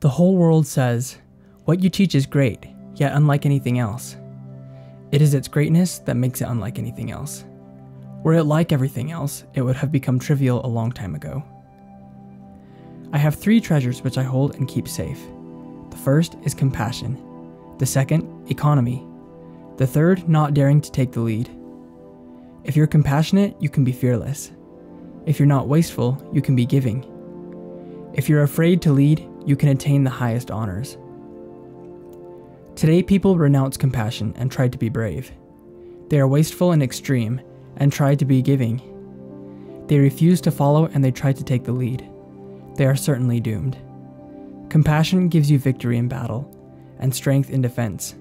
The whole world says, "What you teach is great, yet unlike anything else." It is its greatness that makes it unlike anything else. Were it like everything else, it would have become trivial a long time ago. I have 3 treasures which I hold and keep safe. The first is compassion. The second, economy. The third, not daring to take the lead. If you're compassionate, you can be fearless. If you're not wasteful, you can be giving. If you're afraid to lead, you can attain the highest honors. Today, people renounce compassion and try to be brave. They are wasteful and extreme and try to be giving. They refuse to follow and they try to take the lead. They are certainly doomed. Compassion gives you victory in battle and strength in defense.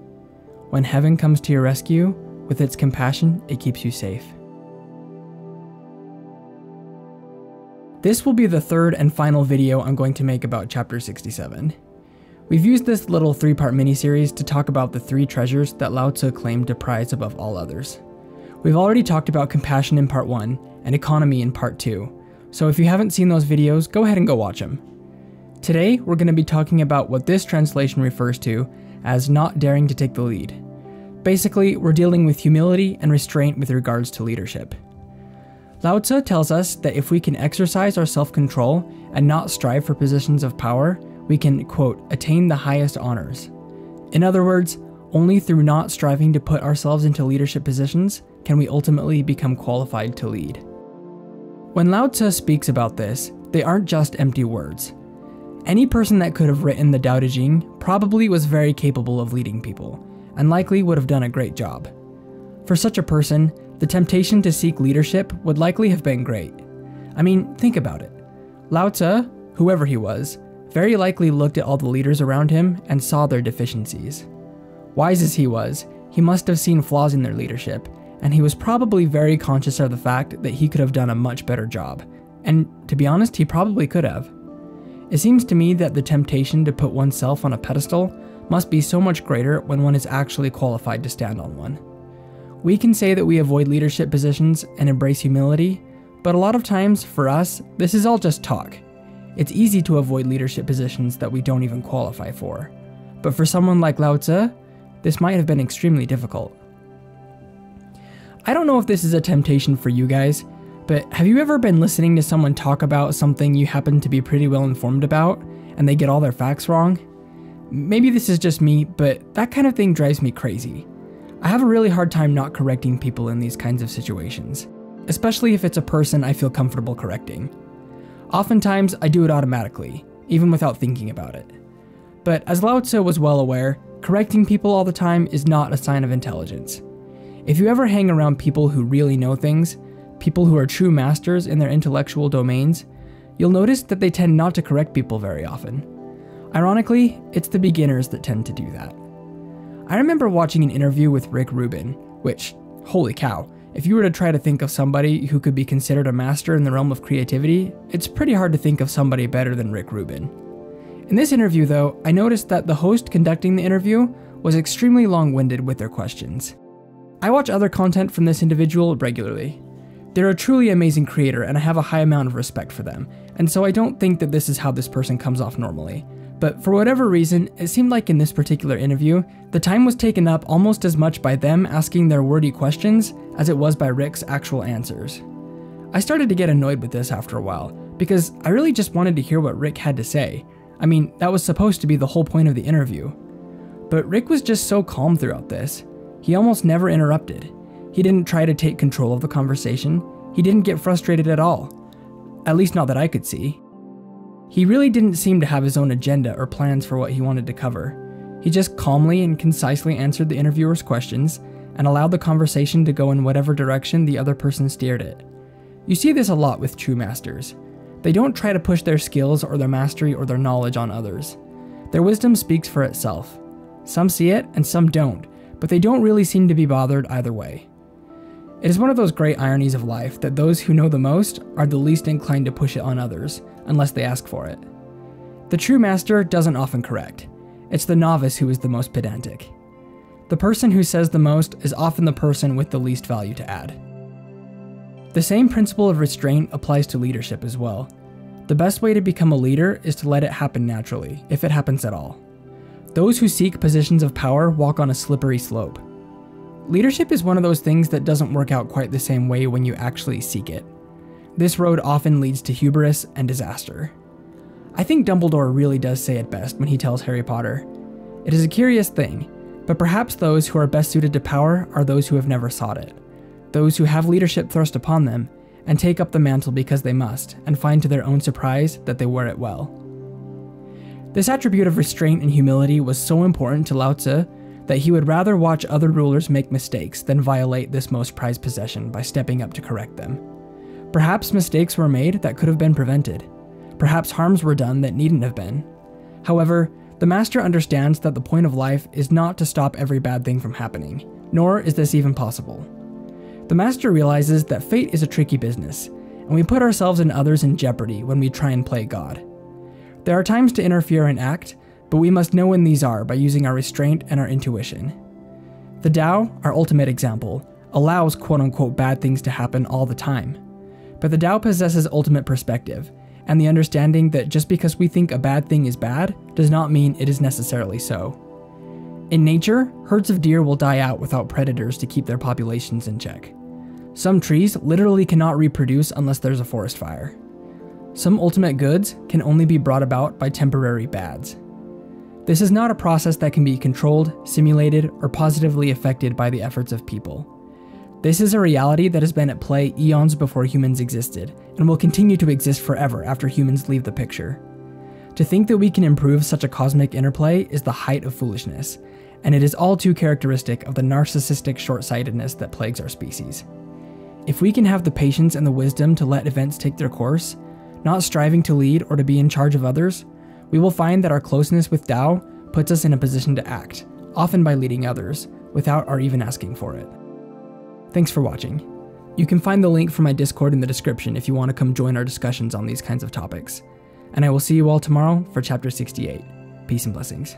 When heaven comes to your rescue, with its compassion, it keeps you safe. This will be the third and final video I'm going to make about Chapter 67. We've used this little 3-part miniseries to talk about the 3 treasures that Lao Tzu claimed to prize above all others. We've already talked about compassion in Part 1 and economy in Part 2, so if you haven't seen those videos, go ahead and go watch them. Today, we're going to be talking about what this translation refers to as not daring to take the lead. Basically, we're dealing with humility and restraint with regards to leadership. Lao Tzu tells us that if we can exercise our self-control and not strive for positions of power, we can, quote, attain the highest honors. In other words, only through not striving to put ourselves into leadership positions can we ultimately become qualified to lead. When Lao Tzu speaks about this, they aren't just empty words. Any person that could have written the Tao Te Ching probably was very capable of leading people, and likely would have done a great job. For such a person, the temptation to seek leadership would likely have been great. I mean, think about it. Lao Tzu, whoever he was, very likely looked at all the leaders around him and saw their deficiencies. Wise as he was, he must have seen flaws in their leadership, and he was probably very conscious of the fact that he could have done a much better job. And to be honest, he probably could have. It seems to me that the temptation to put oneself on a pedestal must be so much greater when one is actually qualified to stand on one. We can say that we avoid leadership positions and embrace humility, but a lot of times, for us, this is all just talk. It's easy to avoid leadership positions that we don't even qualify for. But for someone like Lao Tzu, this might have been extremely difficult. I don't know if this is a temptation for you guys, but have you ever been listening to someone talk about something you happen to be pretty well informed about, and they get all their facts wrong? Maybe this is just me, but that kind of thing drives me crazy. I have a really hard time not correcting people in these kinds of situations, especially if it's a person I feel comfortable correcting. Oftentimes, I do it automatically, even without thinking about it. But as Lao Tzu was well aware, correcting people all the time is not a sign of intelligence. If you ever hang around people who really know things, people who are true masters in their intellectual domains, you'll notice that they tend not to correct people very often. Ironically, it's the beginners that tend to do that. I remember watching an interview with Rick Rubin, which, holy cow, if you were to try to think of somebody who could be considered a master in the realm of creativity, it's pretty hard to think of somebody better than Rick Rubin. In this interview though, I noticed that the host conducting the interview was extremely long-winded with their questions. I watch other content from this individual regularly. They're a truly amazing creator and I have a high amount of respect for them, and so I don't think that this is how this person comes off normally. But for whatever reason, it seemed like in this particular interview, the time was taken up almost as much by them asking their wordy questions as it was by Rick's actual answers. I started to get annoyed with this after a while, because I really just wanted to hear what Rick had to say. I mean, that was supposed to be the whole point of the interview. But Rick was just so calm throughout this. He almost never interrupted. He didn't try to take control of the conversation. He didn't get frustrated at all. At least not that I could see. He really didn't seem to have his own agenda or plans for what he wanted to cover. He just calmly and concisely answered the interviewer's questions and allowed the conversation to go in whatever direction the other person steered it. You see this a lot with true masters. They don't try to push their skills or their mastery or their knowledge on others. Their wisdom speaks for itself. Some see it and some don't, but they don't really seem to be bothered either way. It is one of those great ironies of life that those who know the most are the least inclined to push it on others, unless they ask for it. The true master doesn't often correct. It's the novice who is the most pedantic. The person who says the most is often the person with the least value to add. The same principle of restraint applies to leadership as well. The best way to become a leader is to let it happen naturally, if it happens at all. Those who seek positions of power walk on a slippery slope. Leadership is one of those things that doesn't work out quite the same way when you actually seek it. This road often leads to hubris and disaster. I think Dumbledore really does say it best when he tells Harry Potter, "It is a curious thing, but perhaps those who are best suited to power are those who have never sought it, those who have leadership thrust upon them, and take up the mantle because they must, and find to their own surprise that they wear it well." This attribute of restraint and humility was so important to Lao Tzu that he would rather watch other rulers make mistakes than violate this most prized possession by stepping up to correct them. Perhaps mistakes were made that could have been prevented. Perhaps harms were done that needn't have been. However, the master understands that the point of life is not to stop every bad thing from happening, nor is this even possible. The master realizes that fate is a tricky business, and we put ourselves and others in jeopardy when we try and play God. There are times to interfere and act, but we must know when these are by using our restraint and our intuition. The Tao, our ultimate example, allows quote-unquote bad things to happen all the time. But the Tao possesses ultimate perspective, and the understanding that just because we think a bad thing is bad does not mean it is necessarily so. In nature, herds of deer will die out without predators to keep their populations in check. Some trees literally cannot reproduce unless there's a forest fire. Some ultimate goods can only be brought about by temporary bads. This is not a process that can be controlled, simulated, or positively affected by the efforts of people. This is a reality that has been at play eons before humans existed, and will continue to exist forever after humans leave the picture. To think that we can improve such a cosmic interplay is the height of foolishness, and it is all too characteristic of the narcissistic short-sightedness that plagues our species. If we can have the patience and the wisdom to let events take their course, not striving to lead or to be in charge of others, we will find that our closeness with Tao puts us in a position to act, often by leading others, without our even asking for it. Thanks for watching. You can find the link for my Discord in the description if you want to come join our discussions on these kinds of topics. And I will see you all tomorrow for Chapter 68. Peace and blessings.